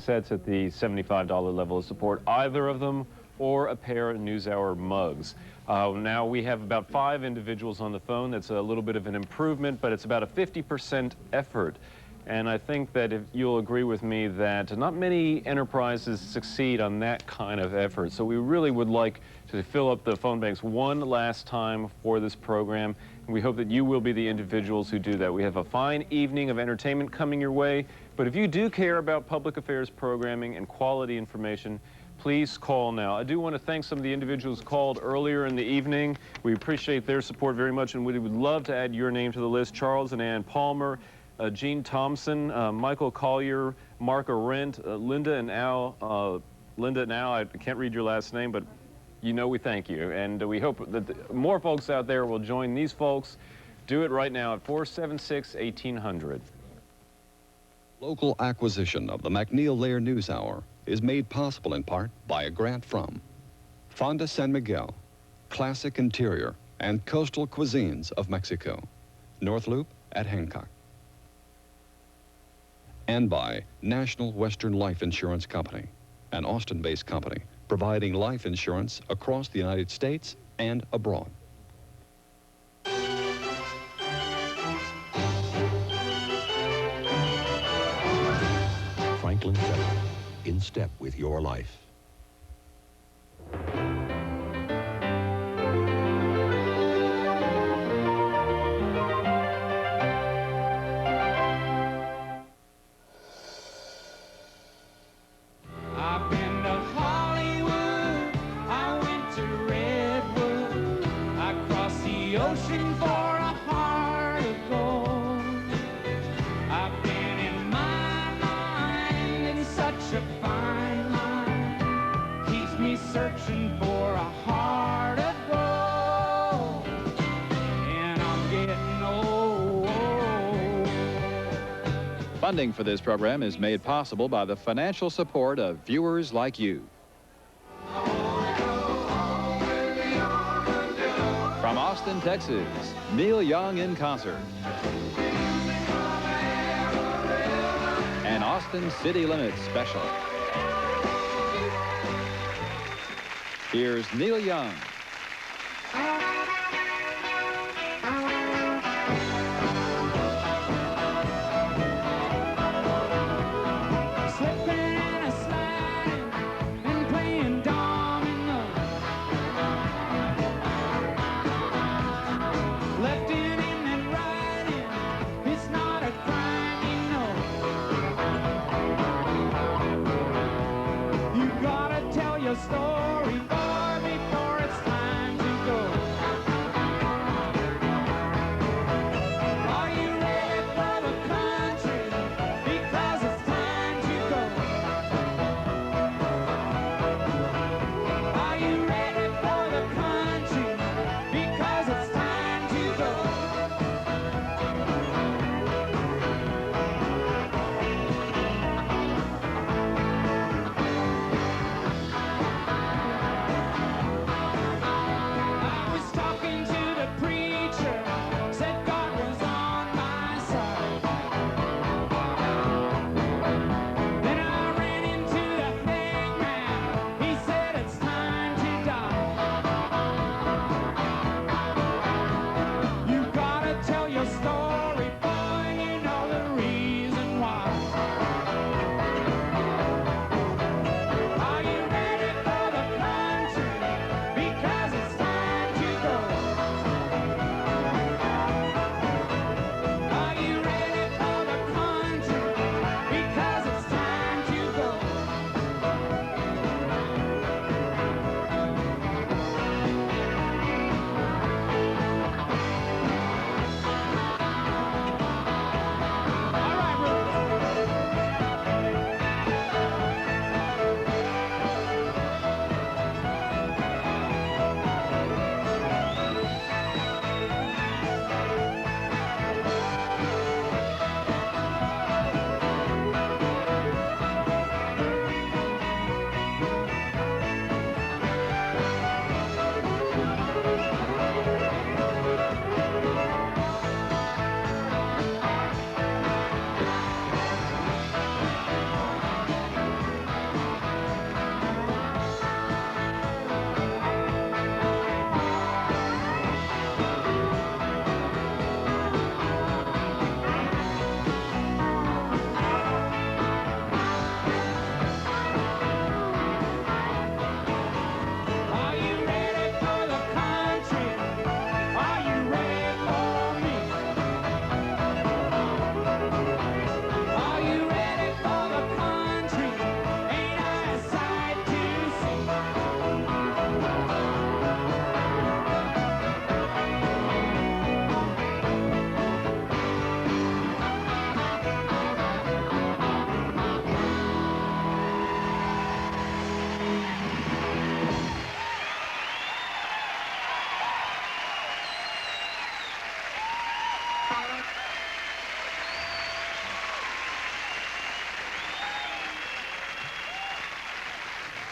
sets at the $75 level of support, either of them or a pair of NewsHour mugs. Now we have about 5 individuals on the phone. That's a little bit of an improvement, but it's about a 50% effort. And I think that if you'll agree with me that not many enterprises succeed on that kind of effort. So we really would like to fill up the phone banks one last time for this program. And we hope that you will be the individuals who do that. We have a fine evening of entertainment coming your way. But if you do care about public affairs programming and quality information, please call now. I do want to thank some of the individuals called earlier in the evening. We appreciate their support very much, and we would love to add your name to the list. Charles and Ann Palmer, Gene Thompson, Michael Collier, Mark Arendt, Linda and Al, I can't read your last name, but you know we thank you. And we hope that more folks out there will join these folks. Do it right now at 476-1800. Local acquisition of the McNeil Lair NewsHour is made possible in part by a grant from Fonda San Miguel, Classic Interior and Coastal Cuisines of Mexico, North Loop at Hancock, and by National Western Life Insurance Company, an Austin-based company providing life insurance across the United States and abroad. Franklin Federal, in step with your life. I've been to Hollywood, I went to Redwood, I crossed the ocean for a heart of gold. I've been in my mind in such a fine line, keeps me searching for a heart of gold, and I'm getting old. Funding for this program is made possible by the financial support of viewers like you. From Austin, Texas, Neil Young in concert. An Austin City Limits special. Here's Neil Young. Slipping and sliding and playing domino, left-in and right-in, it's not a crime, you know. You gotta tell your story, boy, before it's time to go.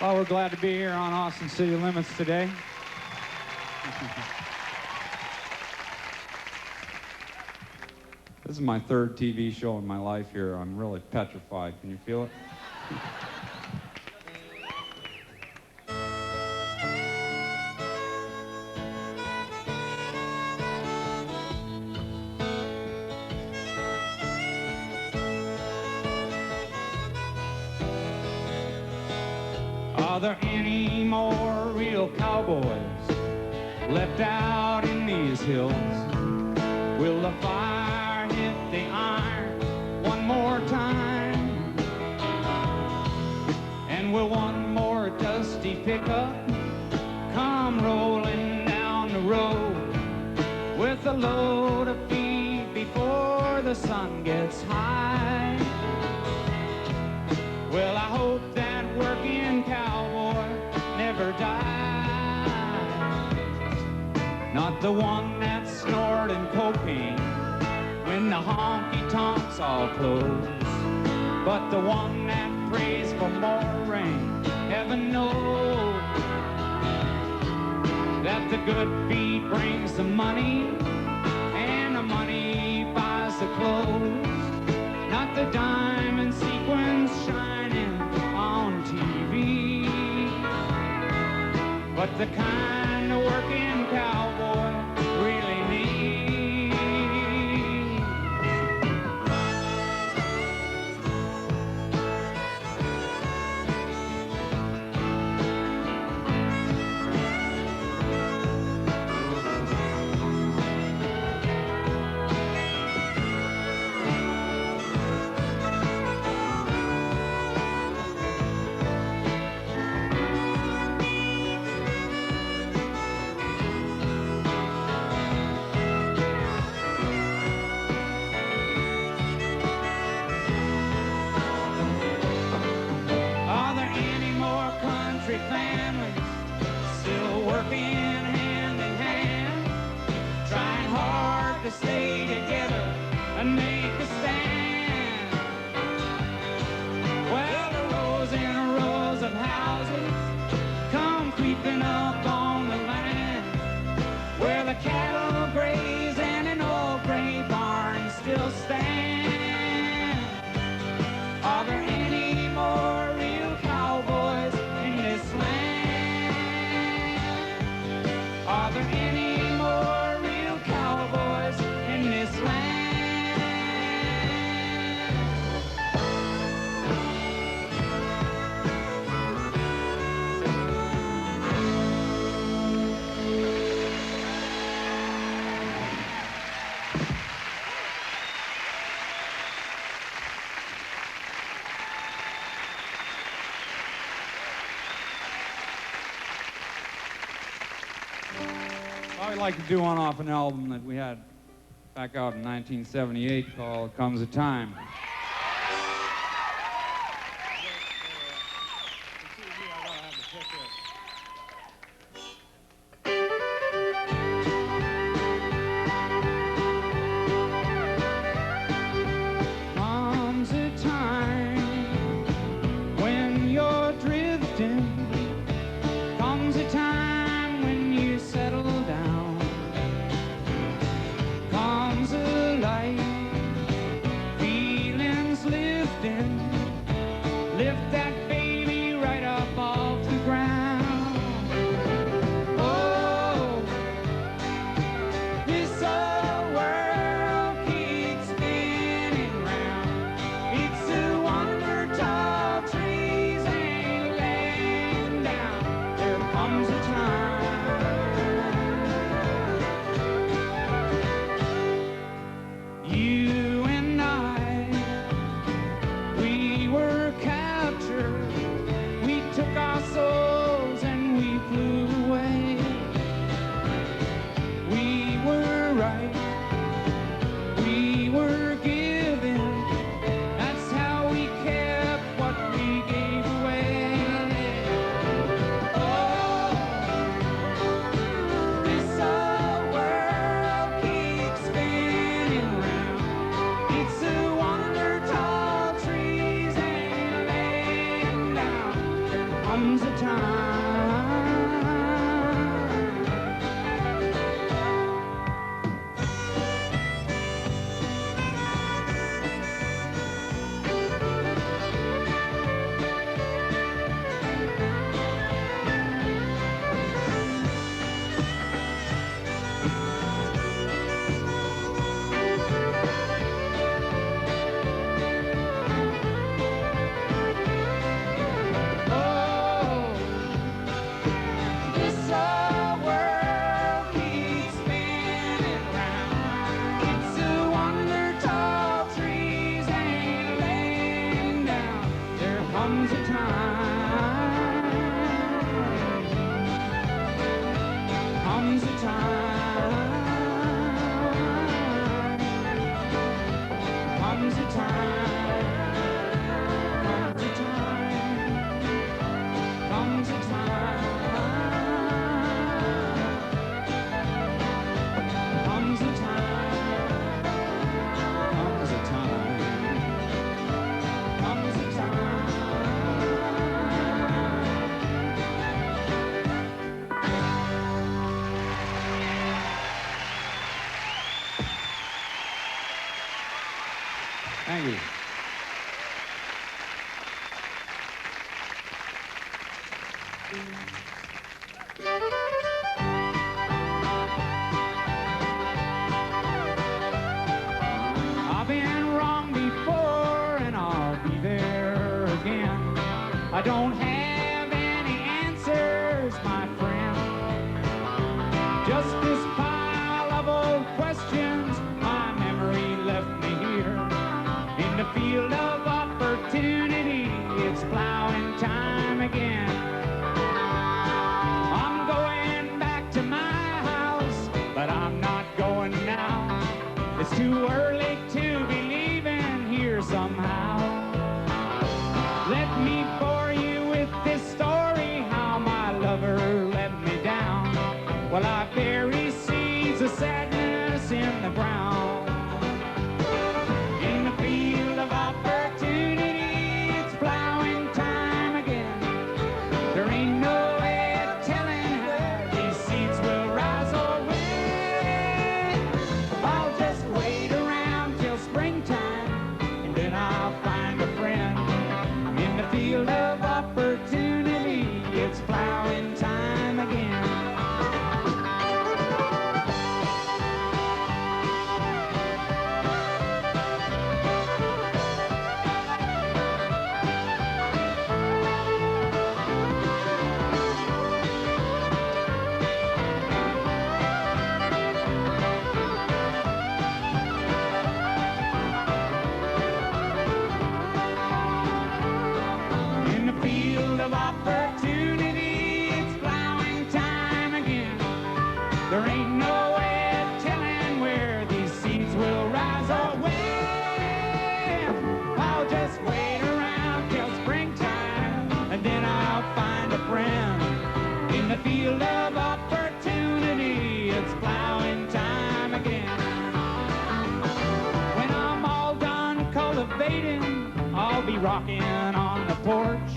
Well, we're glad to be here on Austin City Limits today. This is my third TV show in my life here. I'm really petrified. Can you feel it? Are there any more real cowboys left out in these hills? Will the fire hit the iron one more time? And will one more dusty pickup come rolling down the road with a load of feed before the sun gets high? Well, I hope that working cowboy never dies. Not the one that's snorting cocaine when the honky-tonks all close, but the one that prays for more rain. Heaven knows that the good feed brings the money, and the money buys the clothes. Not the diamond sequins shining on TV, but the kind of working cowboy really needs. Families still working hand in hand, trying hard to stay together and make a stand. Well, the rows and rows of houses come creeping up on the land where the cattle graze and an old gray barn still stand. Are there any more real cowboys in this land? Are there any more real cowboys in this land? I'd like to do one off an album that we had back out in 1978 called Comes a Time. Comes a time when you're drifting, comes a time when you settle down, comes a light, feelings lifting, lift that baby right up off the ground. Oh, this old world keeps spinning round. It's a wonder tall trees ain't laying down. There comes a time. You and I, we were captured comes a time. Comes a time, comes a time, comes a time, comes a time, comes a time, comes a time, comes a time, comes a time. Thank you. I've been wrong before and I'll be there again. I don't have any answers, my friend. Just this pile of old questions my memory left me here. In the field of opportunity, it's plowing time again. I'm going back to my house, but I'm not going now. It's too early to be leaving here somehow. Let me bore you with this story, how my lover let me down. Well, I bury seeds of sadness in the ground. In the field of opportunity, it's plowing time again. There ain't no way of telling how these seeds will rise or win. I'll just wait around till springtime, and then I'll find a friend. In the field of opportunity, it's plowing time again. In the field of opportunity, it's plowing time again. There ain't no way of telling where these seeds will rise or win. I'll just wait around till springtime, and then I'll find a friend. In the field of opportunity, it's plowing time again. When I'm all done cultivating, I'll be rocking on the porch,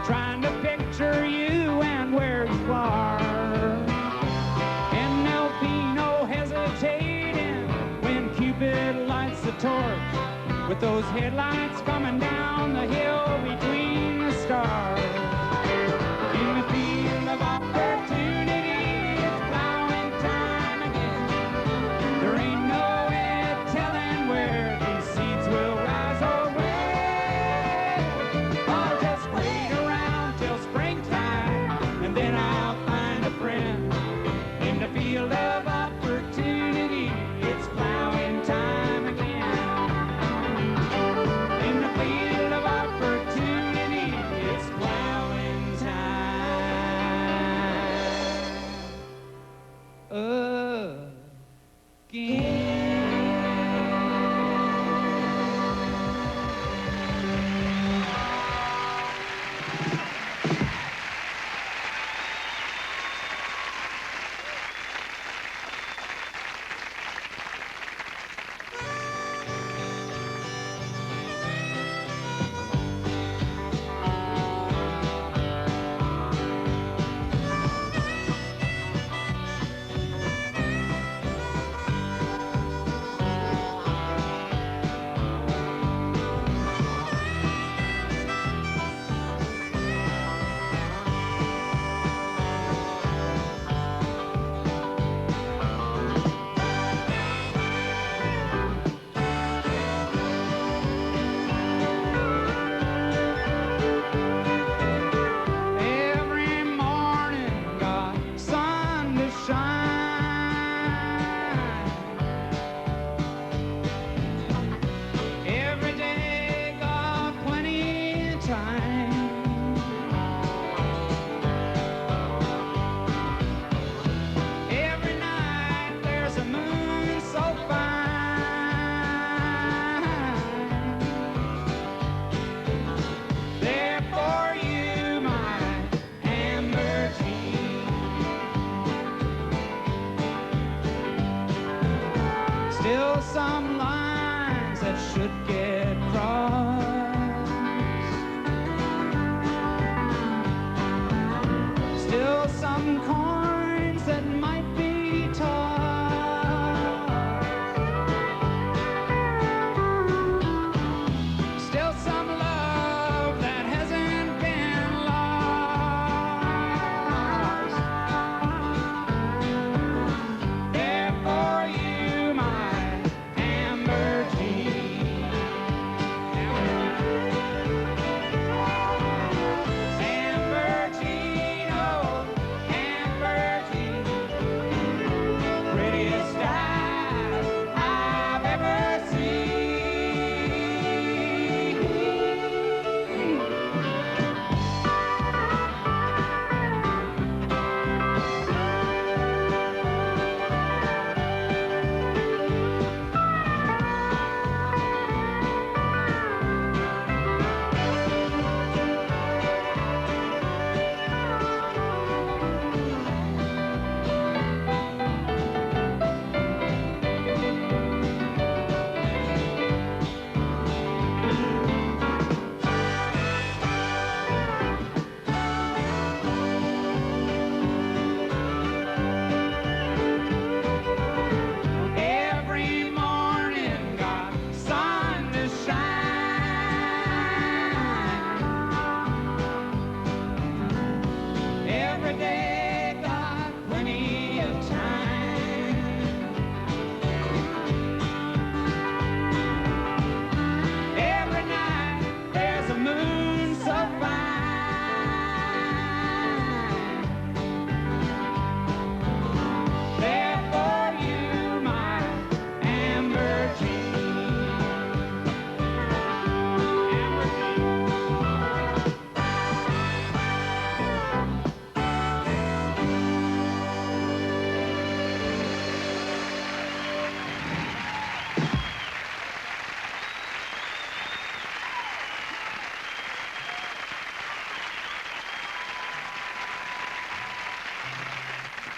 trying to picture you and where you are. And there'll be no hesitating when Cupid lights the torch, with those headlights coming down the hill between the stars. In the field of opportunity, it's plowing time again. There ain't no way of telling where these seeds will rise or win. I'll just wait around till springtime, and then I'll find a friend. In the field of opportunity, it's plowing time again. In the field of opportunity,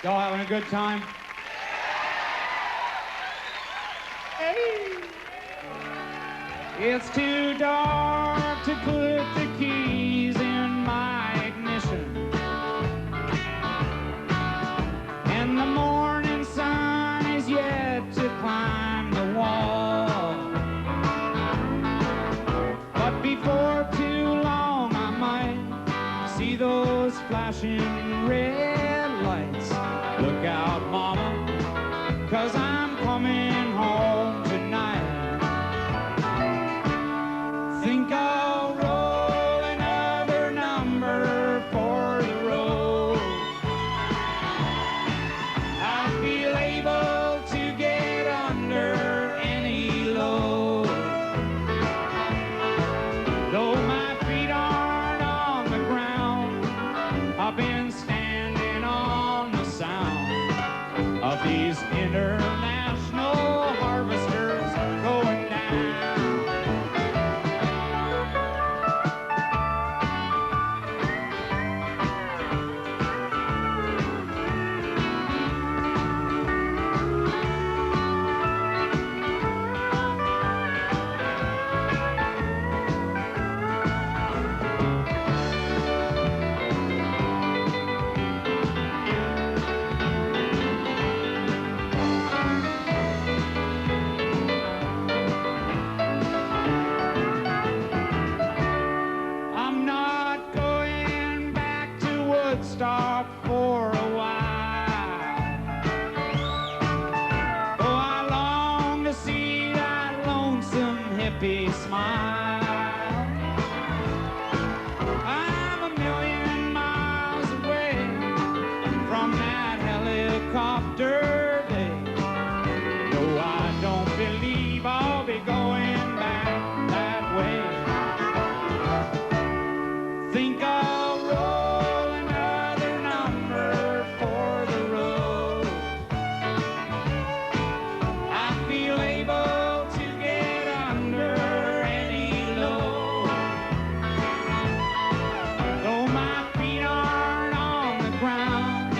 Y'all having a good time? It's too dark to put the keys in my ignition, and the morning sun is yet to climb the wall. But before too long I might see those flashing red lights. Look out, mama, 'cause I'm coming home tonight. Think I'll roll another number for the road. I feel able to get under any load. Though my feet aren't on the ground, I've been standing on the sound of these international harvesters going down. I'm not going back to Woodstock for a while. Oh, I long to see that lonesome hippie smile. I'm a million miles away from that helicopter day. No, I don't believe I'll be going back that way. Think I'll roll another number for the road. I feel able to get under any load. Though my feet aren't on the ground,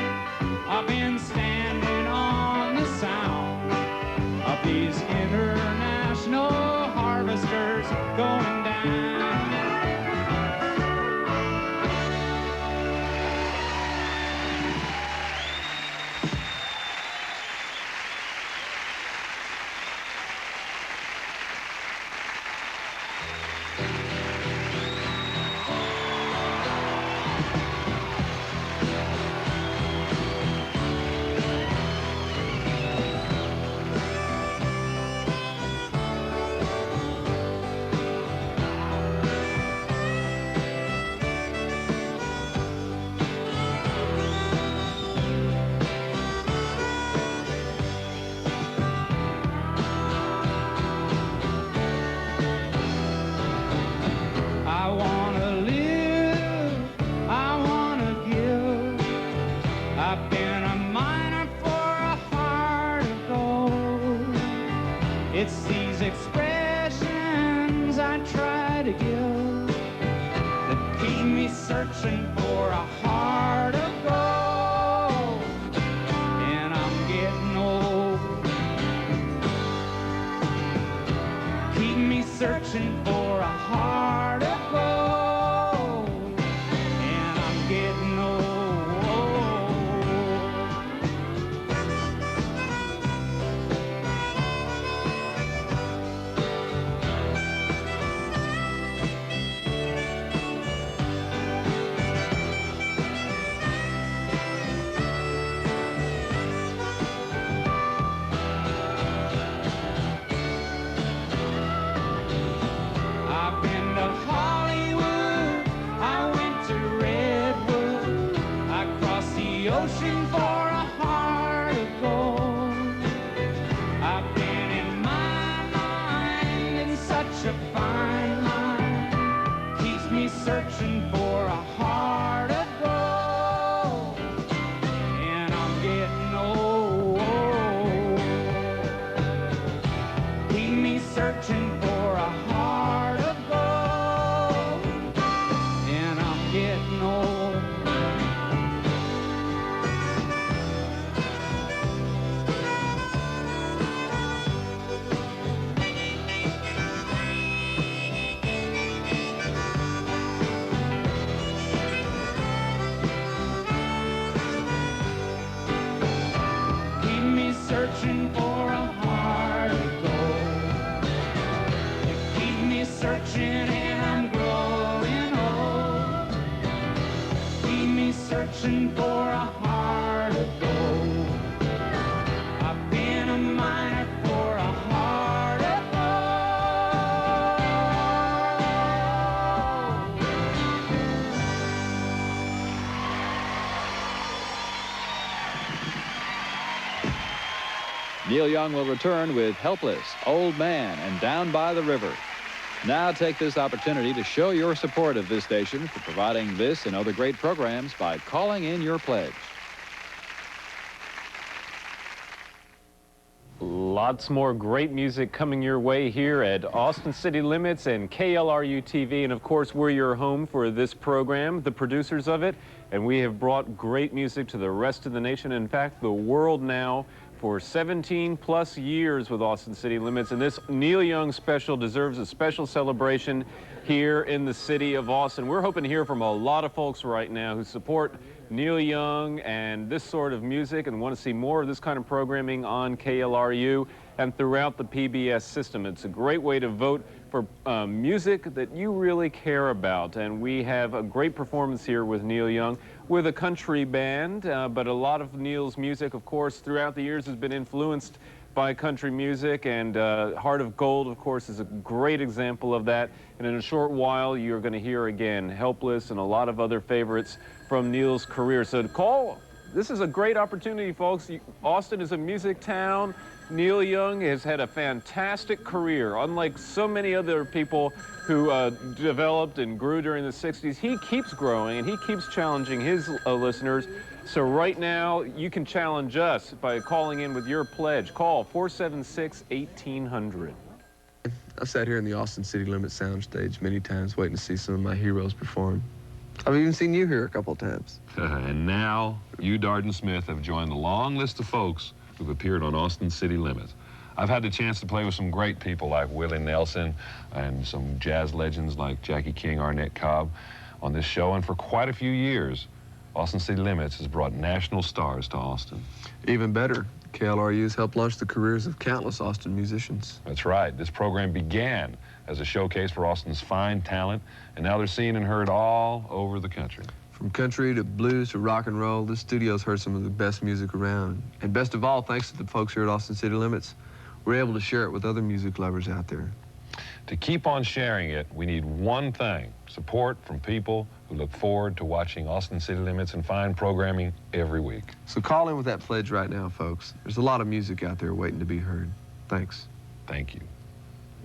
I've been standing on the sound of these international harvesters going down. I wanna live, I wanna give. I've been a miner for a heart of gold. It's these expressions I try to give that keep me searching for a heart of gold. And I'm getting old. Keep me searching for a heart of gold. And I'm getting old. I've been to Hollywood, I went to Redwood, I crossed the ocean for a heart of gold. I've been in my mind in such a fine line, keeps me searching for a heart of gold. And I'm getting old. Keep me searching for a heart of gold. And I'm getting old. searching for a heart of gold. I've been a miner for a heart of gold. Neil Young will return with Helpless, Old Man, and Down by the River. Now take this opportunity to show your support of this station for providing this and other great programs by calling in your pledge. Lots more great music coming your way here at Austin City Limits and KLRU-TV. And of course, we're your home for this program, the producers of it. And we have brought great music to the rest of the nation, in fact, the world now, for 17+ years with Austin City Limits. And this Neil Young special deserves a special celebration here in the city of Austin. We're hoping to hear from a lot of folks right now who support Neil Young and this sort of music and want to see more of this kind of programming on KLRU and throughout the PBS system. It's a great way to vote for music that you really care about. And we have a great performance here with Neil Young with a country band, but a lot of Neil's music, of course, throughout the years has been influenced by country music, and Heart of Gold, of course, is a great example of that. And in a short while, you're going to hear again Helpless and a lot of other favorites from Neil's career. So to call, this is a great opportunity, folks. Austin is a music town. Neil Young has had a fantastic career. Unlike so many other people who developed and grew during the 60s, he keeps growing and he keeps challenging his listeners. So right now, you can challenge us by calling in with your pledge. Call 476-1800. I've sat here in the Austin City Limits soundstage many times waiting to see some of my heroes perform. I've even seen you here a couple of times. And now, you, Darden Smith, have joined the long list of folks who've appeared on Austin City Limits. I've had the chance to play with some great people like Willie Nelson and some jazz legends like Jackie King, Arnett Cobb on this show, and for quite a few years, Austin City Limits has brought national stars to Austin. Even better, KLRU has helped launch the careers of countless Austin musicians. That's right. This program began as a showcase for Austin's fine talent, and now they're seen and heard all over the country. From country to blues to rock and roll, this studio's heard some of the best music around. And best of all, thanks to the folks here at Austin City Limits, we're able to share it with other music lovers out there. To keep on sharing it, we need one thing: support from people who look forward to watching Austin City Limits and fine programming every week. So call in with that pledge right now, folks. There's a lot of music out there waiting to be heard. Thanks. Thank you.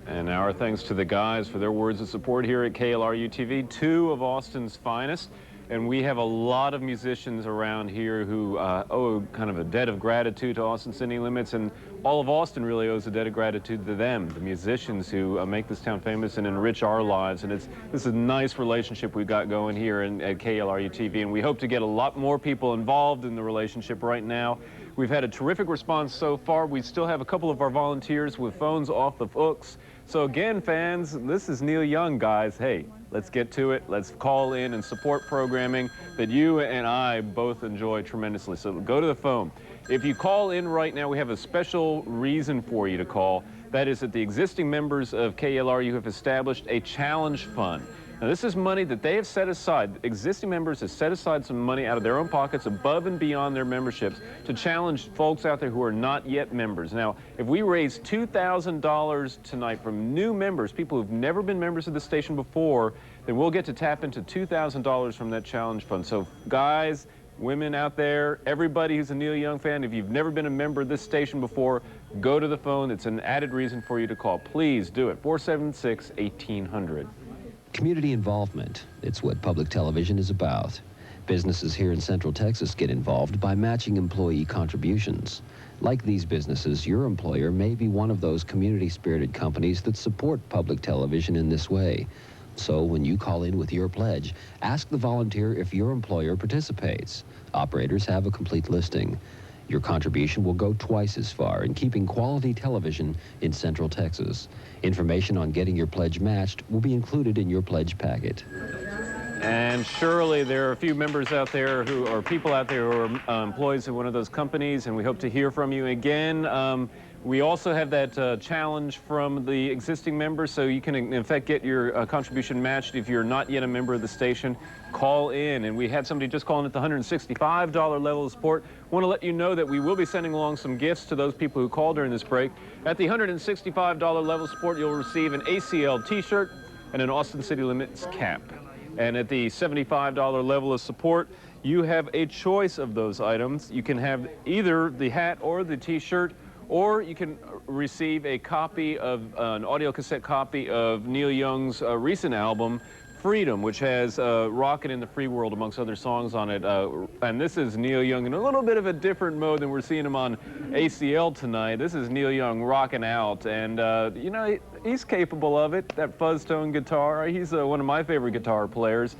And our thanks to the guys for their words of support here at KLRU-TV, two of Austin's finest. And we have a lot of musicians around here who owe kind of a debt of gratitude to Austin City Limits, and all of Austin really owes a debt of gratitude to them, the musicians who make this town famous and enrich our lives. And this is a nice relationship we've got going here at KLRU-TV, and we hope to get a lot more people involved in the relationship right now. We've had a terrific response so far. We still have a couple of our volunteers with phones off the hooks. So again, fans, this is Neil Young, guys. Hey, let's get to it. Let's call in and support programming that you and I both enjoy tremendously. So go to the phone. If you call in right now, we have a special reason for you to call. That is that the existing members of KLRU have established a challenge fund. Now, this is money that they have set aside. Existing members have set aside some money out of their own pockets above and beyond their memberships to challenge folks out there who are not yet members. Now, if we raise $2,000 tonight from new members, people who've never been members of the station before, then we'll get to tap into $2,000 from that challenge fund. So, guys, women out there, everybody who's a Neil Young fan, if you've never been a member of this station before, go to the phone. It's an added reason for you to call. Please do it. 476-1800. Community involvement, it's what public television is about. Businesses here in Central Texas get involved by matching employee contributions. Like these businesses, your employer may be one of those community-spirited companies that support public television in this way. So when you call in with your pledge, ask the volunteer if your employer participates. Operators have a complete listing. Your contribution will go twice as far in keeping quality television in Central Texas. Information on getting your pledge matched will be included in your pledge packet. And surely there are a few members out there or people out there who are employees of one of those companies, and we hope to hear from you again. We also have that challenge from the existing members, so you can in fact get your contribution matched if you're not yet a member of the station. Call in, and we had somebody just calling at the $165 level of support. Want to let you know that we will be sending along some gifts to those people who call during this break. At the $165 level of support, you'll receive an ACL t-shirt and an Austin City Limits cap. And at the $75 level of support, you have a choice of those items. You can have either the hat or the t-shirt, or you can receive a copy of an audio cassette copy of Neil Young's recent album, Freedom, which has Rockin' in the Free World amongst other songs on it. And this is Neil Young in a little bit of a different mode than we're seeing him on ACL tonight. This is Neil Young rocking out, and you know, he's capable of it. That fuzz tone guitar, he's one of my favorite guitar players,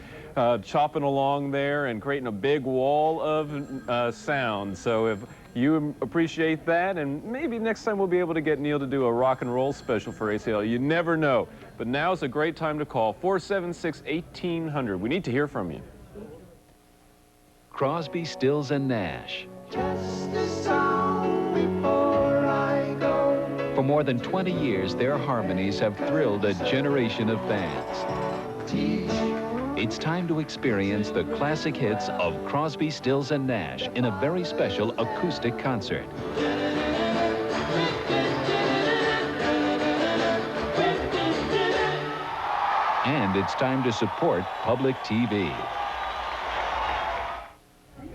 chopping along there and creating a big wall of sound. So if you appreciate that, and maybe next time we'll be able to get Neil to do a rock and roll special for ACL. You never know. But now's a great time to call 476-1800. We need to hear from you. Crosby, Stills, and Nash. Just a song before I go. For more than 20 years, their harmonies have thrilled a generation of fans. Teach. It's time to experience the classic hits of Crosby, Stills, and Nash in a very special acoustic concert. And it's time to support public TV.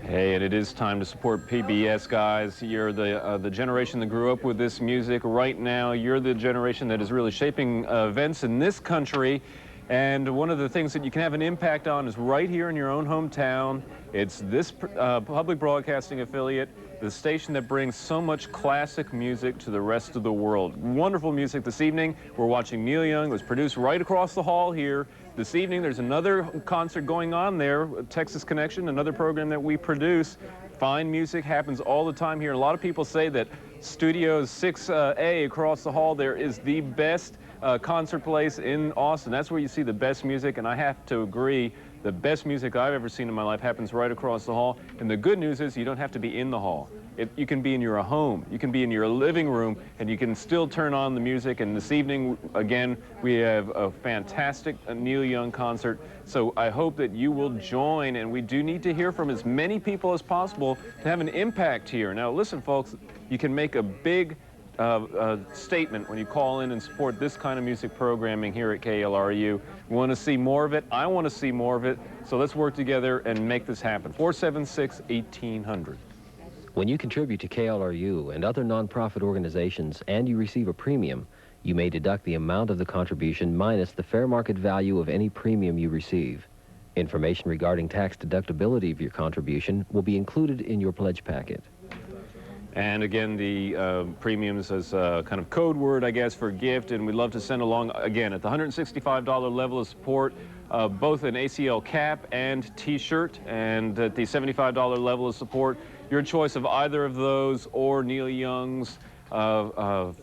Hey, and it is time to support PBS, guys. You're the generation that grew up with this music. Right now, you're the generation that is really shaping events in this country. And one of the things that you can have an impact on is right here in your own hometown. It's this public broadcasting affiliate, the station that brings so much classic music to the rest of the world. Wonderful music this evening. We're watching Neil Young. It was produced right across the hall here. This evening, there's another concert going on there, Texas Connection, another program that we produce. Fine music happens all the time here. A lot of people say that Studios 6A across the hall there is the best concert place in Austin. That's where you see the best music, and I have to agree, the best music I've ever seen in my life happens right across the hall. And the good news is you don't have to be in the hall. You can be in your home, you can be in your living room, and you can still turn on the music. And this evening, again, we have a fantastic Neil Young concert. So I hope that you will join, and we do need to hear from as many people as possible to have an impact here. Now listen, folks, you can make a big statement when you call in and support this kind of music programming here at KLRU. We want to see more of it. I want to see more of it. So let's work together and make this happen. 476-1800. When you contribute to KLRU and other nonprofit organizations and you receive a premium, you may deduct the amount of the contribution minus the fair market value of any premium you receive. Information regarding tax deductibility of your contribution will be included in your pledge packet. And again, the premiums as a kind of code word, I guess, for gift, and we'd love to send along, again, at the $165 level of support, both an ACL cap and t-shirt, and at the $75 level of support, your choice of either of those or Neil Young's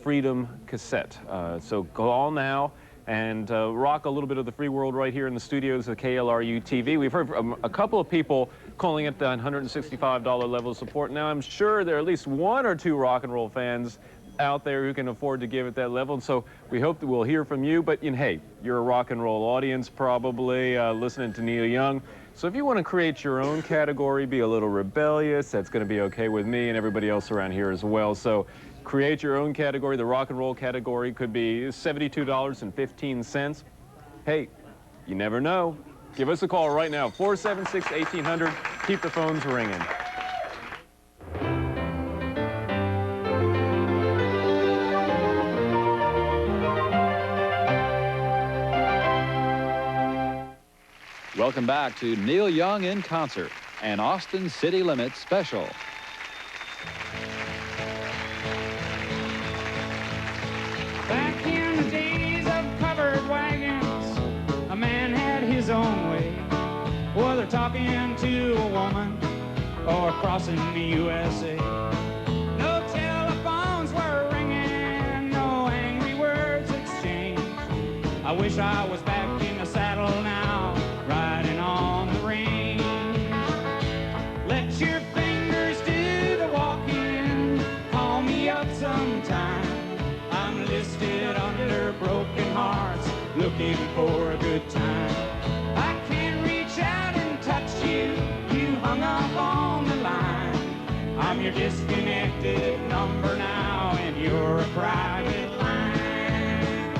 Freedom cassette. So call now and rock a little bit of the free world right here in the studios of KLRU-TV. We've heard from a couple of people calling it the $165 level of support. Now, I'm sure there are at least one or two rock and roll fans out there who can afford to give it that level, and so we hope that we'll hear from you. But, hey, you're a rock and roll audience probably, listening to Neil Young. So if you want to create your own category, be a little rebellious, that's going to be okay with me and everybody else around here as well. So create your own category. The rock and roll category could be $72.15. Hey, you never know. Give us a call right now, 476-1800. Keep the phones ringing. Welcome back to Neil Young in Concert, an Austin City Limits special. Back in the days of covered wagons, a man had his own way, whether talking to a woman or crossing the USA. No telephones were ringing, no angry words exchanged. I wish I was back in the saddle now, riding on the range. Let your fingers do the walking, call me up sometime. I'm your disconnected number now, and you're a private line.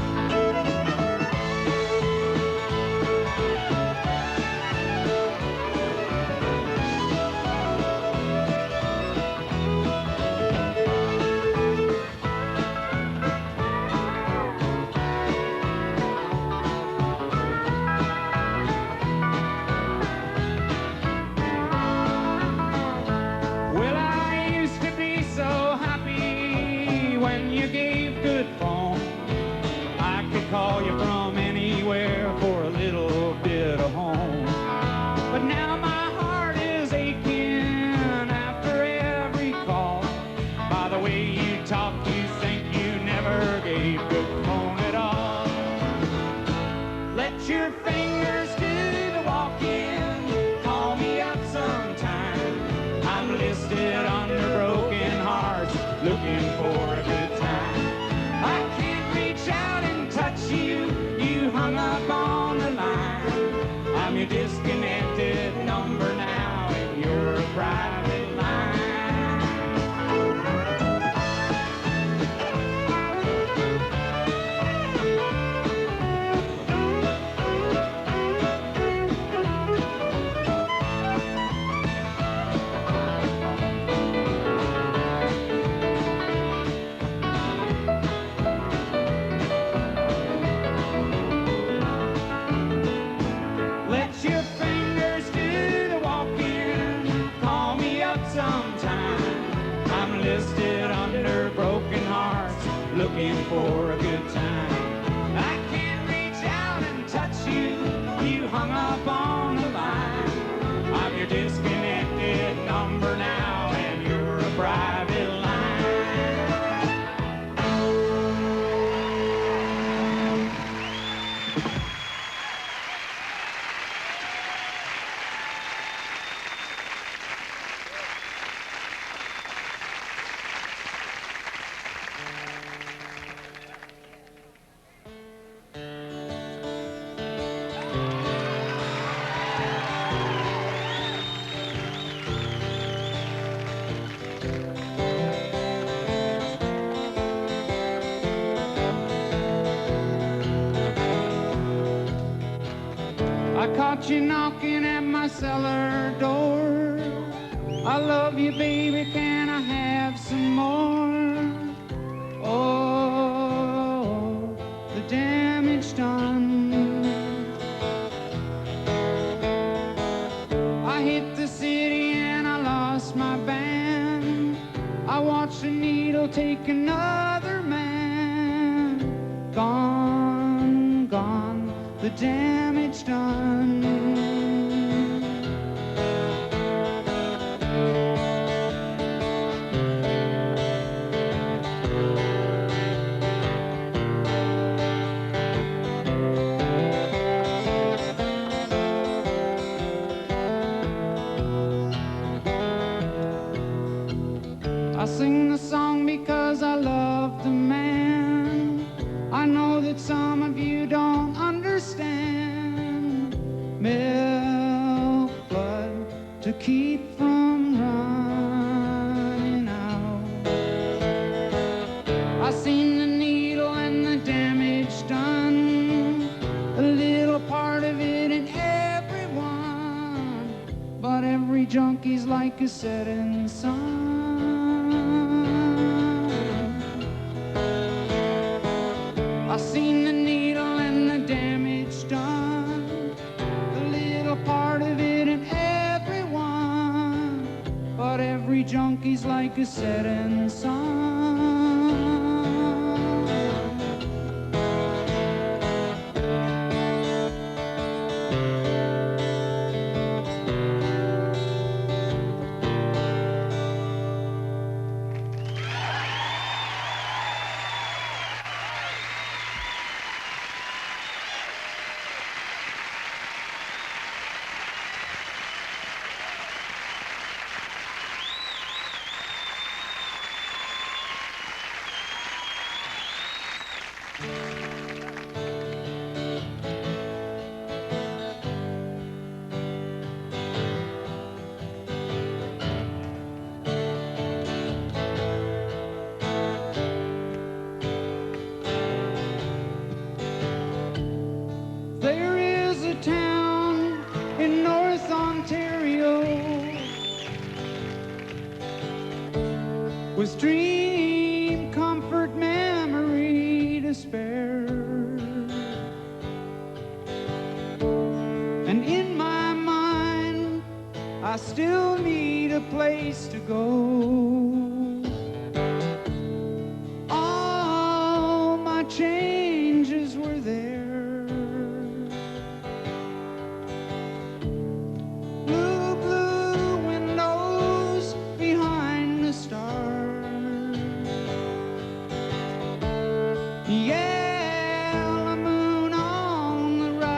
Well, I used to be so happy when you gave good phone. I could call you from anywhere for a little bit of home. But now my heart is aching after every call. By the way you talk, you think you never gave good phone at all. Let your fingers do the walking, call me up sometime. I'm listed under broken hearts, looking for a good time. I can't reach out and touch you, you hung up on the line. I'm your disconnected number now, and you're a private line. Let your fingers do the walking, call me up sometime. I'm listed under broken hearts, looking for a good time. I can't reach out and touch you, you hung up on the line. I'm your disconnected number now, and you're a private line. I caught you knocking at my cellar door. I love you, baby, can I have some more? Oh, the damage done. I hit the city and I lost my band. I watched the needle take another man. Gone, gone, the damage done. I sing the song because I love the man. I know that some of you don't understand. Milk blood to keep from running out. I seen the needle and the damage done, a little part of it in everyone, but every junkie's like a setting sun. I seen the needle and the damage done, a little part of it in everyone, but every junkie's like a setting sun. Ontario, with dream, comfort, memory to spare. And in my mind, I still need a place to go. All my changes were there. Blue, blue windows behind the stars. Yellow moon on the rise.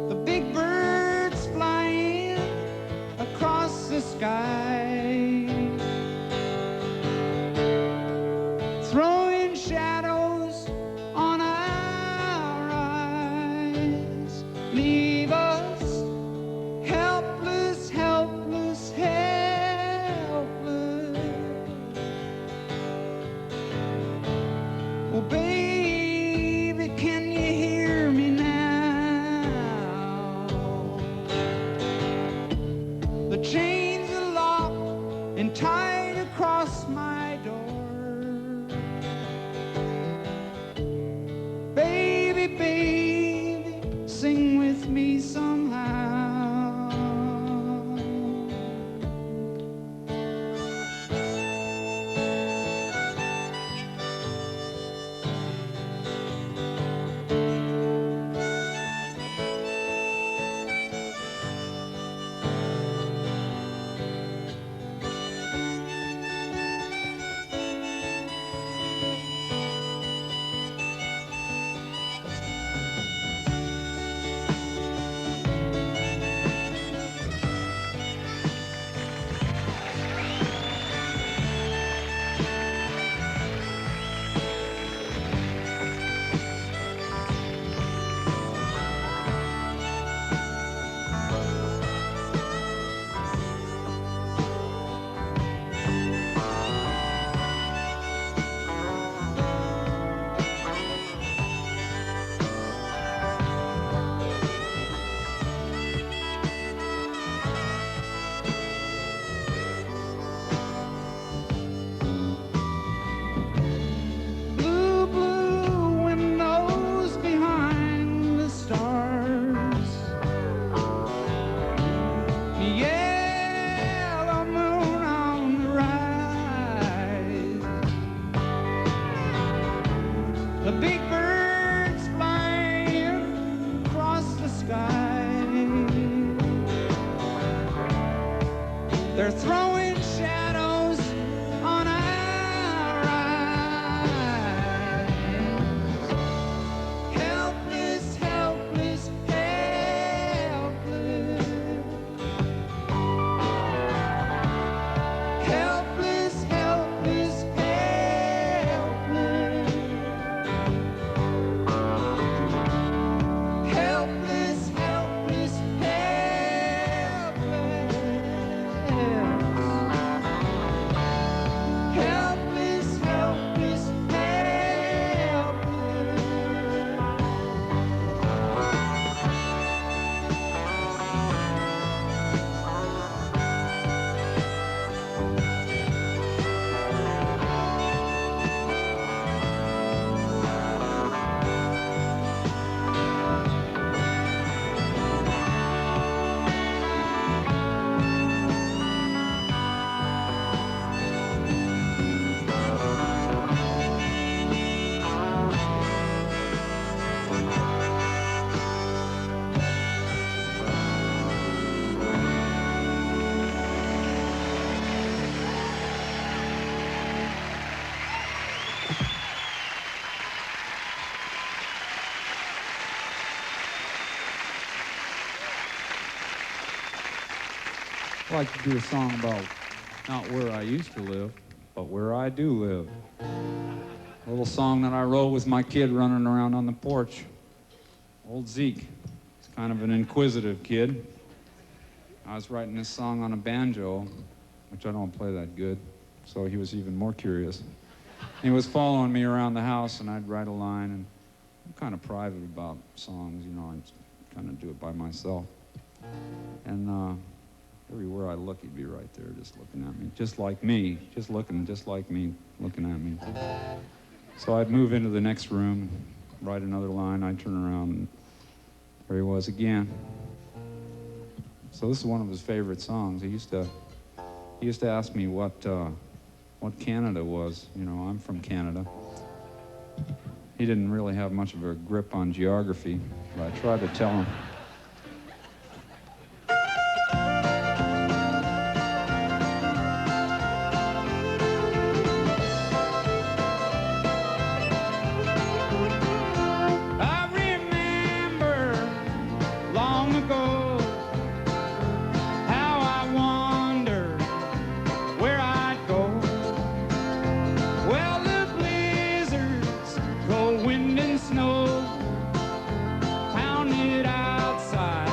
The big birds flying across the sky, throwing shadows on our eyes. Leave us helpless, helpless, helpless. Well, baby, can you hear me now? The chains are locked and tied across my door. Baby, baby, sing with me somehow. Blue, blue windows behind the stars. Yellow moon on the rise. The big birds flying across the sky. They're throwing shadows on our eyes. Helpless, helpless, helpless. Helpless, helpless, helpless. Helpless, helpless, helpless. Helpless, helpless, I'd like to do a song about not where I used to live, but where I do live. A little song that I wrote with my kid running around on the porch. Old Zeke. He's kind of an inquisitive kid. I was writing this song on a banjo, which I don't play that good, so he was even more curious. He was following me around the house, and I'd write a line, and kind of private about songs, you know, I kind of do it by myself. And everywhere I look, he'd be right there just looking at me, just like me, just like me, looking at me. So I'd move into the next room, write another line, I'd turn around, and there he was again. So this is one of his favorite songs. He used to ask me what Canada was. You know, I'm from Canada. He didn't really have much of a grip on geography, but I tried to tell him. I remember long ago how I wondered where I'd go. Well, the blizzards, cold wind and snow pounded outside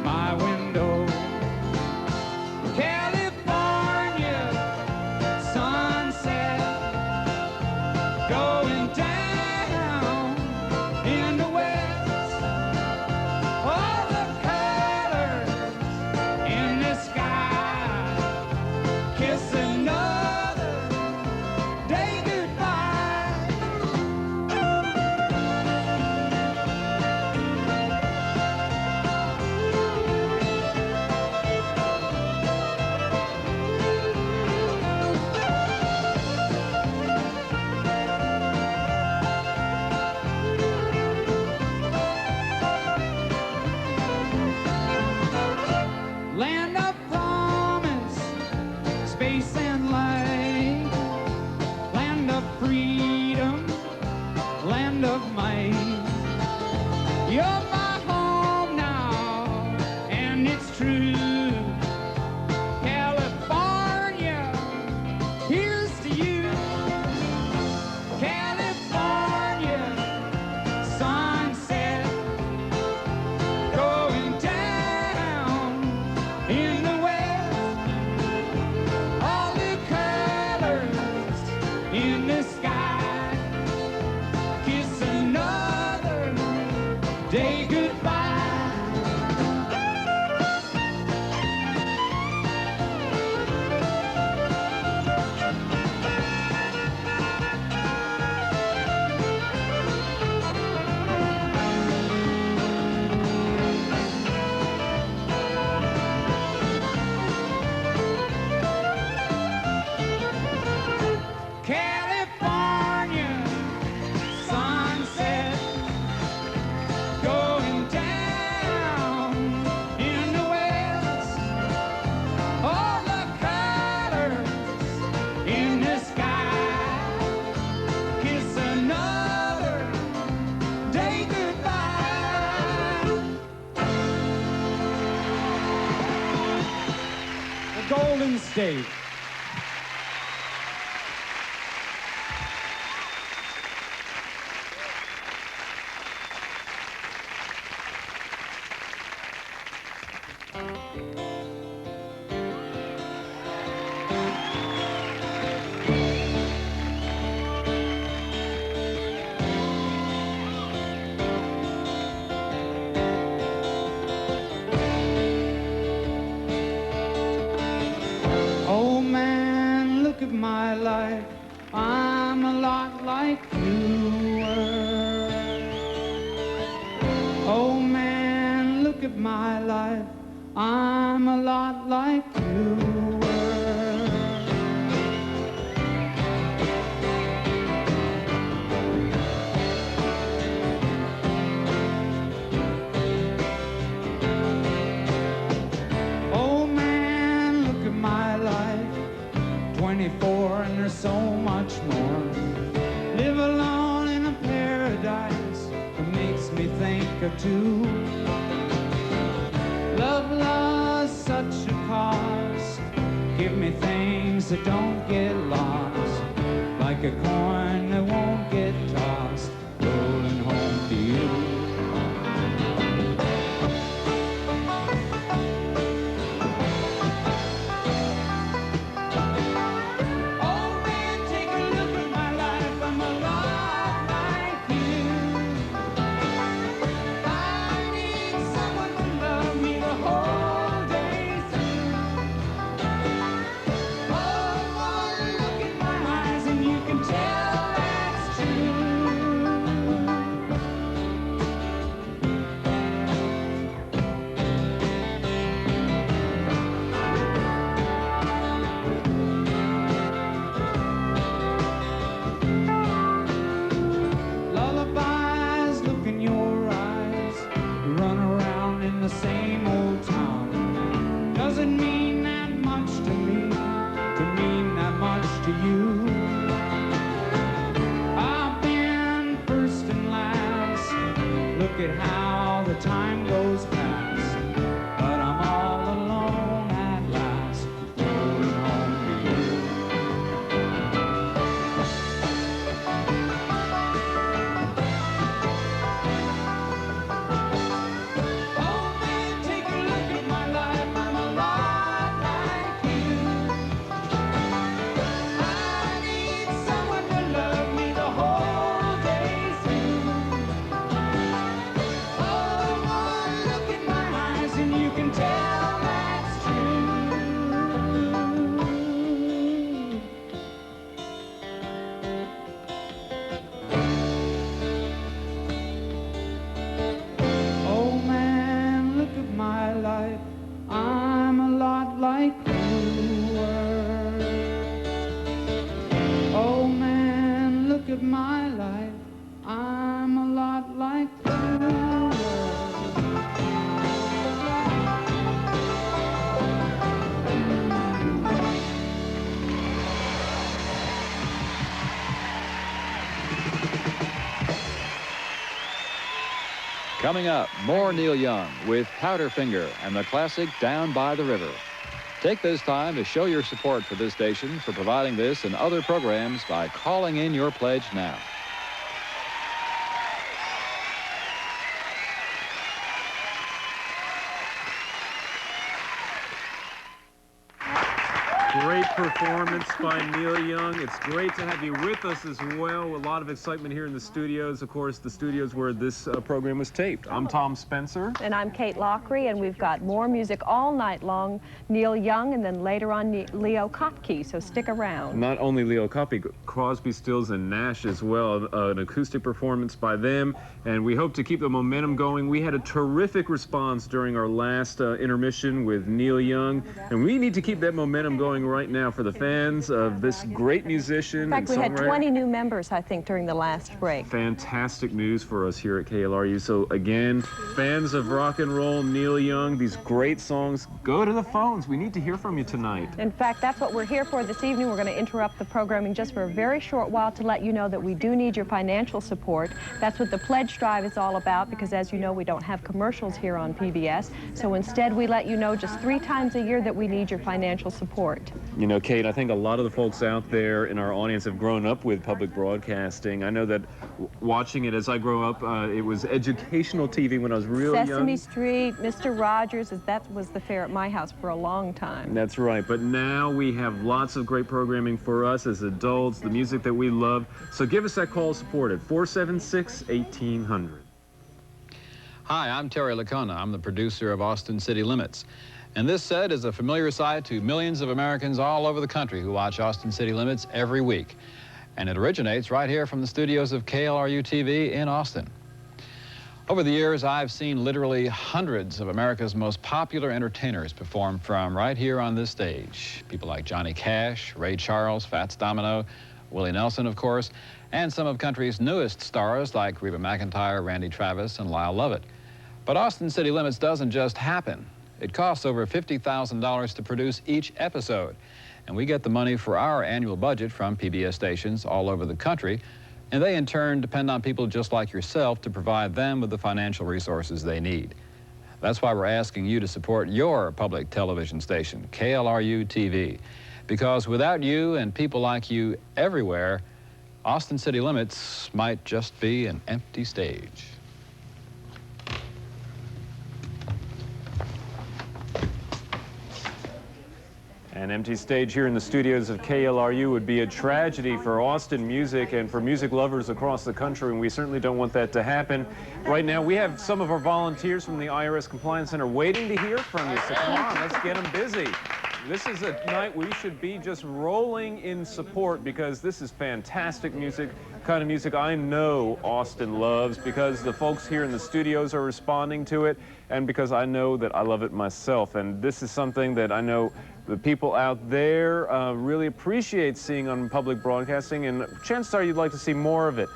my window. California sunset going down in the west. All the colors in the sky kiss another day goodbye. Land of promise, space and light, land of freedom, land of might. You're my home now, and it's true. California, here's to you. California, sunset, going down in the west. All the colors in the sky kiss another day goodbye. California sunset going down in the west. All the colors in the sky kiss another day goodbye. The Golden State. Oh man, look at my life. I'm a lot like you were. Oh man, look at my life. I'm a lot like you were. Oh man, look at my life. 24 and there's so much more. Live alone in a paradise that makes me think of two. Love lost such a cost. Give me things that don't get lost, like a coin that won't get tossed, rolling home to you. Oh man, take a look at my life. I'm a lot like you. how the time goes past, but I'm all alone at last, going home to you. Oh man, take a look at my life, I'm a lot like you. I need someone to love me the whole day through. Oh, look at my eyes and you can tell that's true. Oh man, look at my life, I'm a lot like you were. Oh man, look at my life, I'm a lot like you were. Coming up, more Neil Young with Powderfinger and the classic Down by the River. Take this time to show your support for this station for providing this and other programs by calling in your pledge now. Great performance by Neil Young. It's great to have you with us as well. A lot of excitement here in the studios. Of course, the studios where this program was taped. I'm Tom Spencer. And I'm Kate Lockery, and we've got more music all night long. Neil Young, and then later on Leo Kopke, so stick around. Not only Leo Kopke, Crosby, Stills, and Nash as well. An acoustic performance by them, and we hope to keep the momentum going. We had a terrific response during our last intermission with Neil Young, and we need to keep that momentum going right now for the fans of this great musician. In fact, we had 20 new members, I think, during the last break. Fantastic news for us here at KLRU. So again, fans of rock and roll, Neil Young, these great songs, go to the phones. We need to hear from you tonight. In fact, that's what we're here for this evening. We're going to interrupt the programming just for a very short while to let you know that we do need your financial support. That's what the pledge drive is all about, because as you know, we don't have commercials here on PBS. So instead, we let you know just 3 times a year that we need your financial support. You know, Kate, I think a lot of the folks out there in our audience have grown up with public broadcasting. I know that watching it as I grew up, it was educational TV when I was real young. Sesame Street, Mr. Rogers, that was the fare at my house for a long time. That's right, but now we have lots of great programming for us as adults, the music that we love. So give us that call support at 476-1800. Hi, I'm Terry Lacona. I'm the producer of Austin City Limits. And this set is a familiar sight to millions of Americans all over the country who watch Austin City Limits every week. And it originates right here from the studios of KLRU-TV in Austin. Over the years, I've seen literally hundreds of America's most popular entertainers perform from right here on this stage. People like Johnny Cash, Ray Charles, Fats Domino, Willie Nelson, of course, and some of country's newest stars like Reba McEntire, Randy Travis, and Lyle Lovett. But Austin City Limits doesn't just happen. It costs over $50,000 to produce each episode, and we get the money for our annual budget from PBS stations all over the country, and they in turn depend on people just like yourself to provide them with the financial resources they need. That's why we're asking you to support your public television station, KLRU-TV, because without you and people like you everywhere, Austin City Limits might just be an empty stage. An empty stage here in the studios of KLRU would be a tragedy for Austin music and for music lovers across the country, and we certainly don't want that to happen. Right now, we have some of our volunteers from the IRS Compliance Center waiting to hear from you, so come on, let's get them busy. This is a night we should be just rolling in support, because this is fantastic music, kind of music I know Austin loves, because the folks here in the studios are responding to it, and because I know that I love it myself. And this is something that I know the people out there really appreciate seeing on public broadcasting, and chances are you'd like to see more of it.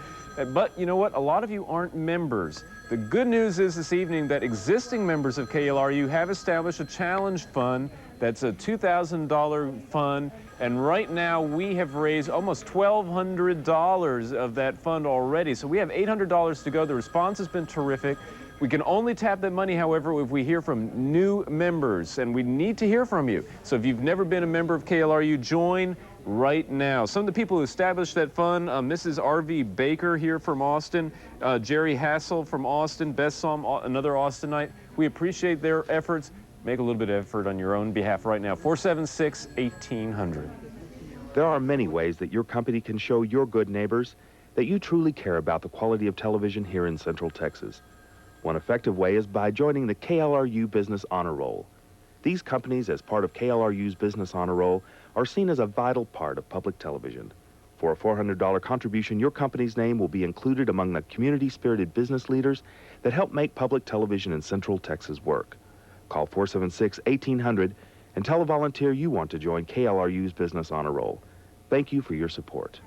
But you know what? A lot of you aren't members. The good news is this evening that existing members of KLRU have established a challenge fund. That's a $2,000 fund, and right now we have raised almost $1,200 of that fund already. So we have $800 to go. The response has been terrific. We can only tap that money, however, if we hear from new members, and we need to hear from you. So if you've never been a member of KLRU, join right now. Some of the people who established that fund, Mrs. R.V. Baker here from Austin, Jerry Hassel from Austin, Beth Som, another Austinite. We appreciate their efforts. Make a little bit of effort on your own behalf right now. 476-1800. There are many ways that your company can show your good neighbors that you truly care about the quality of television here in Central Texas. One effective way is by joining the KLRU Business Honor Roll. These companies, as part of KLRU's Business Honor Roll, are seen as a vital part of public television. For a $400 contribution, your company's name will be included among the community-spirited business leaders that help make public television in Central Texas work. Call 476-1800 and tell a volunteer you want to join KLRU's Business Honor Roll. Thank you for your support.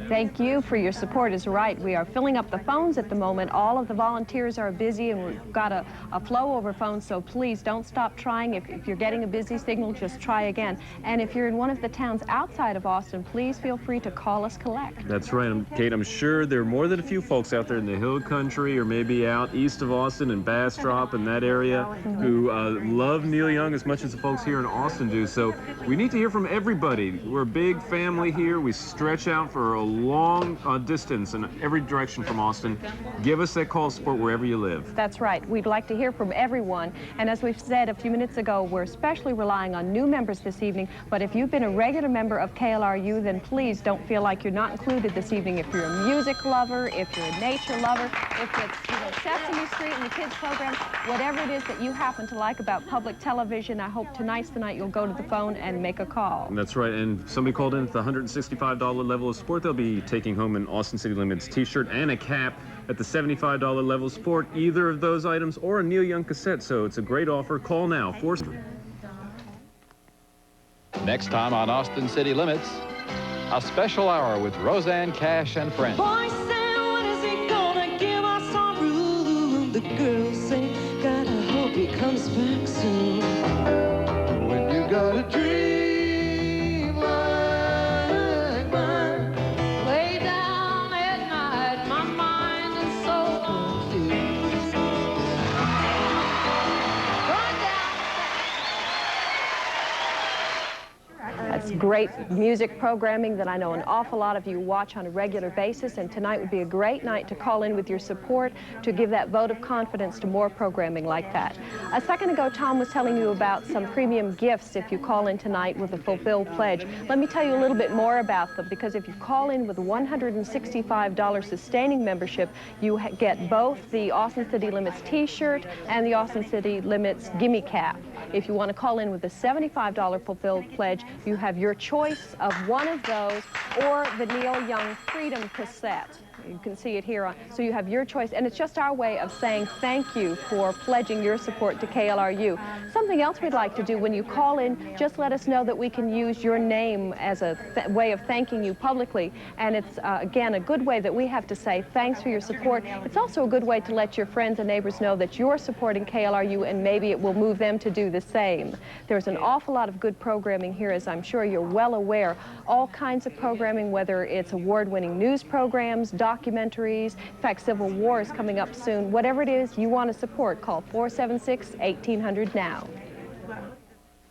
Thank you for your support is right. We are filling up the phones at the moment. All of the volunteers are busy, and we've got a flow over phones, so please don't stop trying. If you're getting a busy signal, just try again. And if you're in one of the towns outside of Austin, please feel free to call us collect. That's right, Kate. I'm sure there are more than a few folks out there in the Hill Country or maybe out east of Austin and Bastrop and that area who love Neil Young as much as the folks here in Austin do. So we need to hear from everybody. We're a big family here. We stretch out for a long distance in every direction from Austin. Give us that call of support wherever you live. That's right. We'd like to hear from everyone. And as we've said a few minutes ago, we're especially relying on new members this evening. But if you've been a regular member of KLRU, then please don't feel like you're not included this evening. If you're a music lover, if you're a nature lover, if it's Sesame Street and the kids program, whatever it is that you happen to like about public television, I hope tonight's the night you'll go to the phone and make a call. That's right. And somebody called in at the $165 level of support. They'll be taking home an Austin City Limits t-shirt and a cap at the $75 level of support, either of those items or a Neil Young cassette. So it's a great offer. Call now. Next time on Austin City Limits, a special hour with Roseanne Cash and friends. Boys say, when is he gonna give us some room? The girls say, gotta hope he comes back soon. When you got a dream like mine, lay down at night, my mind is so confused. Run down. That's great music programming that I know an awful lot of you watch on a regular basis, and tonight would be a great night to call in with your support to give that vote of confidence to more programming like that. A second ago, Tom was telling you about some premium gifts if you call in tonight with a fulfilled pledge. Let me tell you a little bit more about them, because if you call in with a $165 sustaining membership, you get both the Austin City Limits t-shirt and the Austin City Limits gimme cap. If you want to call in with a $75 fulfilled pledge, you have your choice of one of those or the Neil Young Freedom cassette. You can see it here. So you have your choice, and it's just our way of saying thank you for pledging your support to KLRU. Something else we'd like to do when you call in, just let us know that we can use your name as a way of thanking you publicly. And it's, again, a good way that we have to say thanks for your support. It's also a good way to let your friends and neighbors know that you're supporting KLRU, and maybe it will move them to do the same. There's an awful lot of good programming here, as I'm sure you're well aware. All kinds of programming, whether it's award-winning news programs, documentaries. In fact, Civil War is coming up soon. Whatever it is you want to support, call 476-1800 now.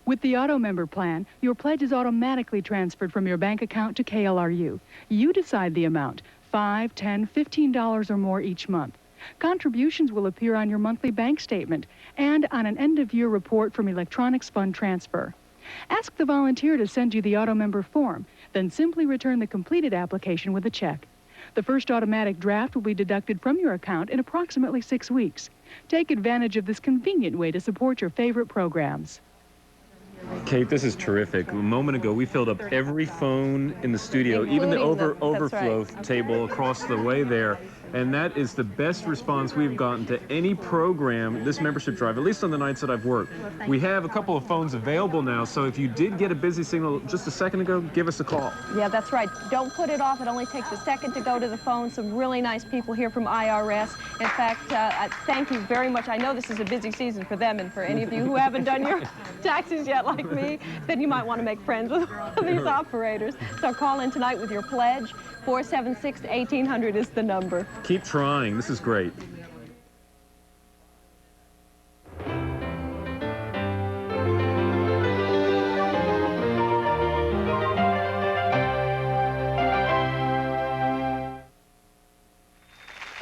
With the auto member plan, your pledge is automatically transferred from your bank account to KLRU. You decide the amount, $5, $10, $15 or more each month. Contributions will appear on your monthly bank statement and on an end-of-year report from Electronics Fund Transfer. Ask the volunteer to send you the auto member form, then simply return the completed application with a check. The first automatic draft will be deducted from your account in approximately 6 weeks. Take advantage of this convenient way to support your favorite programs. Kate, this is terrific. A moment ago, we filled up every phone in the studio, even the overflow table across the way there. And that is the best response we've gotten to any program, this membership drive, at least on the nights that I've worked. We have a couple of phones available now, so if you did get a busy signal just a second ago, give us a call. Yeah, that's right. Don't put it off. It only takes a second to go to the phone. Some really nice people here from IRS. In fact, thank you very much. I know this is a busy season for them, and for any of you who haven't done your taxes yet like me, then you might want to make friends with these operators. So call in tonight with your pledge. 476-1800 is the number. Keep trying. This is great.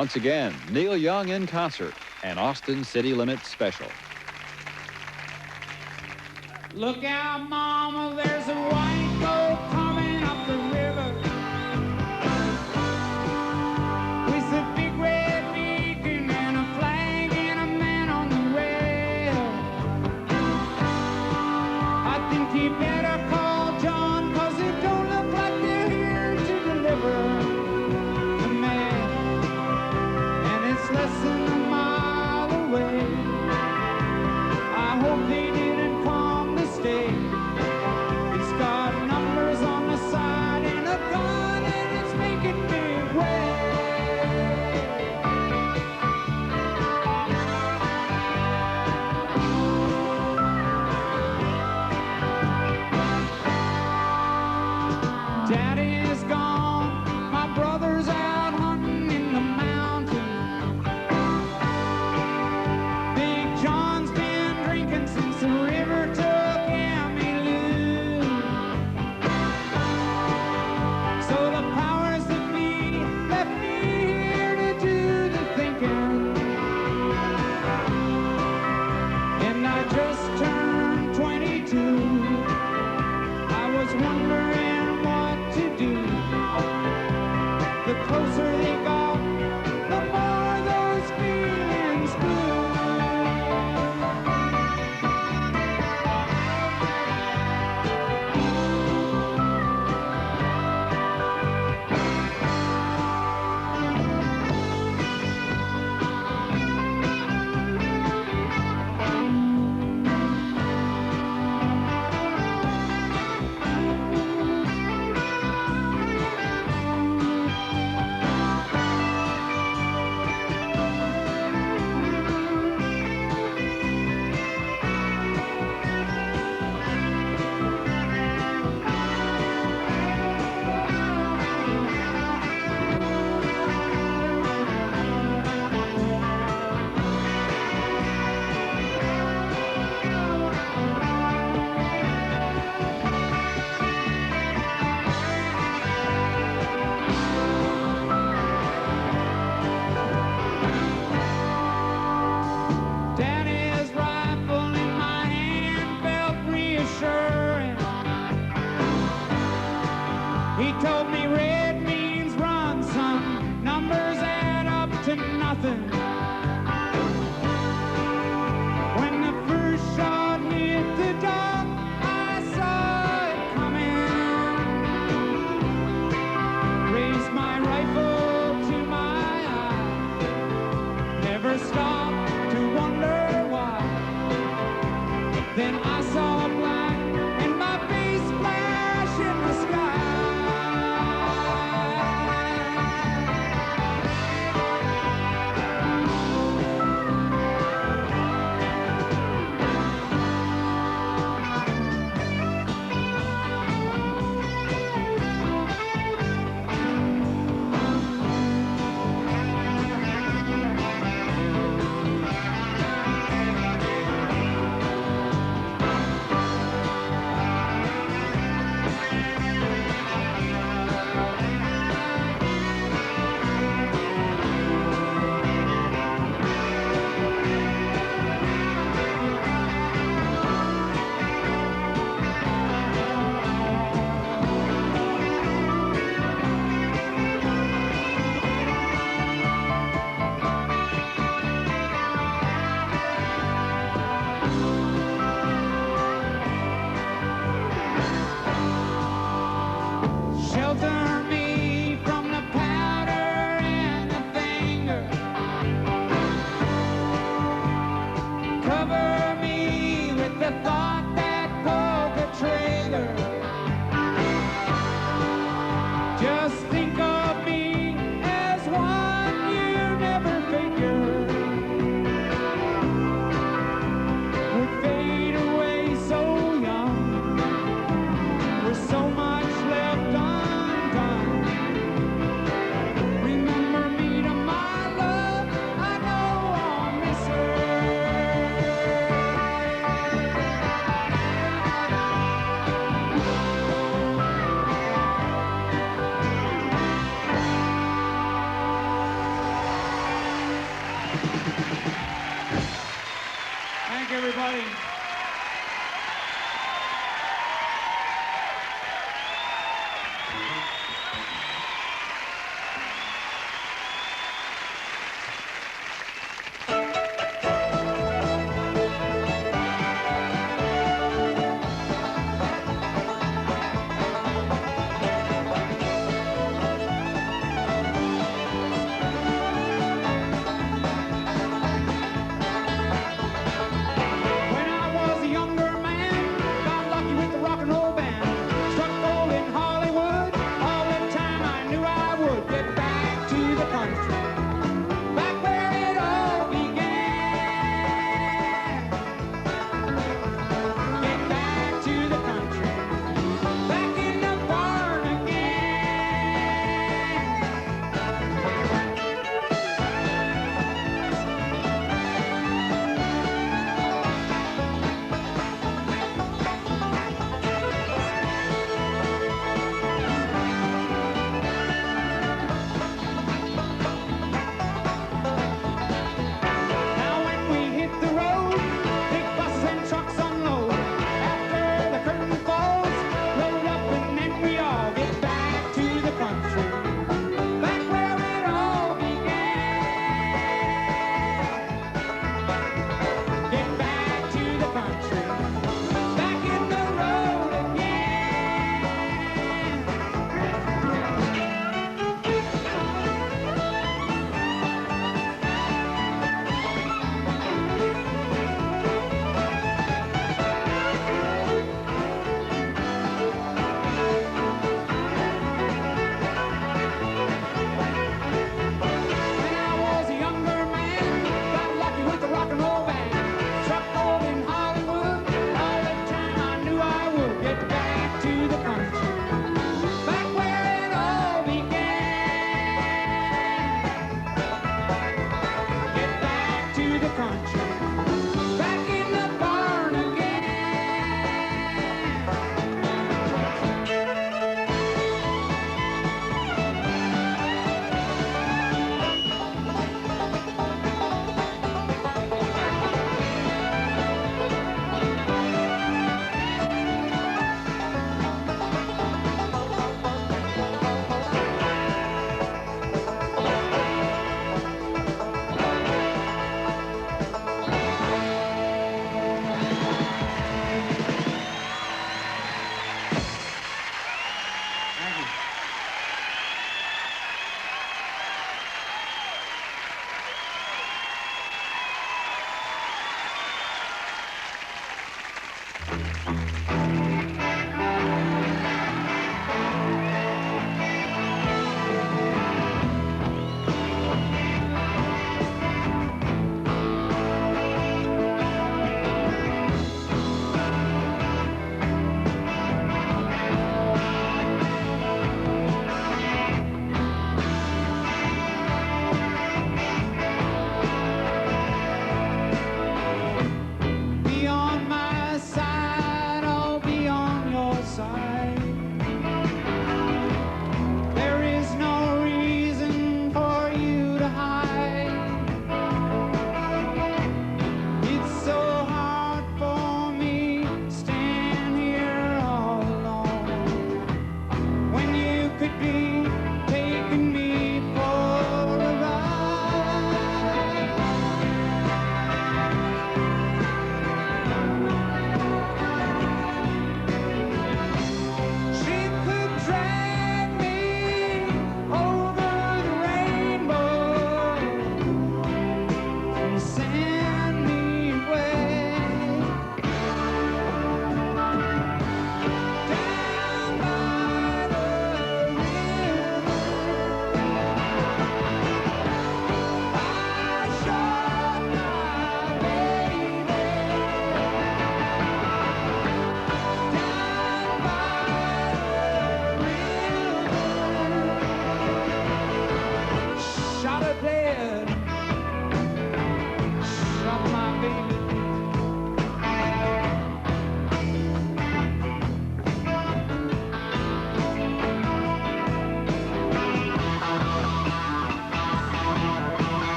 Once again, Neil Young in concert, an Austin City Limits special. Look out, Mama, there's a white boat coming up the river. With a big red beacon and a flag and a man on the rail. I think he better call John, 'cause it don't look like they're here to deliver the mail. And it's less than a mile away. I hope they didn't come to stay. It's got numbers on the side and a gun, and it's making big way. Daddy is gone, my brother's out hunting in the mountains. Big John's been drinking since the river took Emmylou. So the powers that be left me here to do the thinking. And I just turned 22. I was wondering what to do. The closer they got, the more those feelings grew. Daddy's rifle in my hand felt reassuring. He told me red means run, son. Numbers add up to nothing. When the first shot hit the dog, I saw it coming. Raised my rifle to my eye. Never stopped to wonder why. Then I saw black and my face flash in the sky. Shelter me from the powder and the finger. Cover me with the thought that pulled the trigger. Just think of me as one you never figured would fade away so young, with so much left undone. Remember me to my love, I know I'll miss her. thank everybody. When I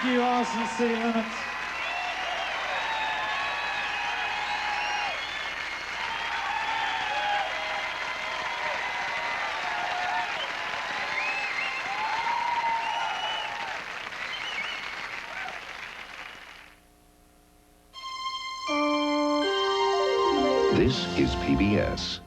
you, Austin City Limits. This is PBS.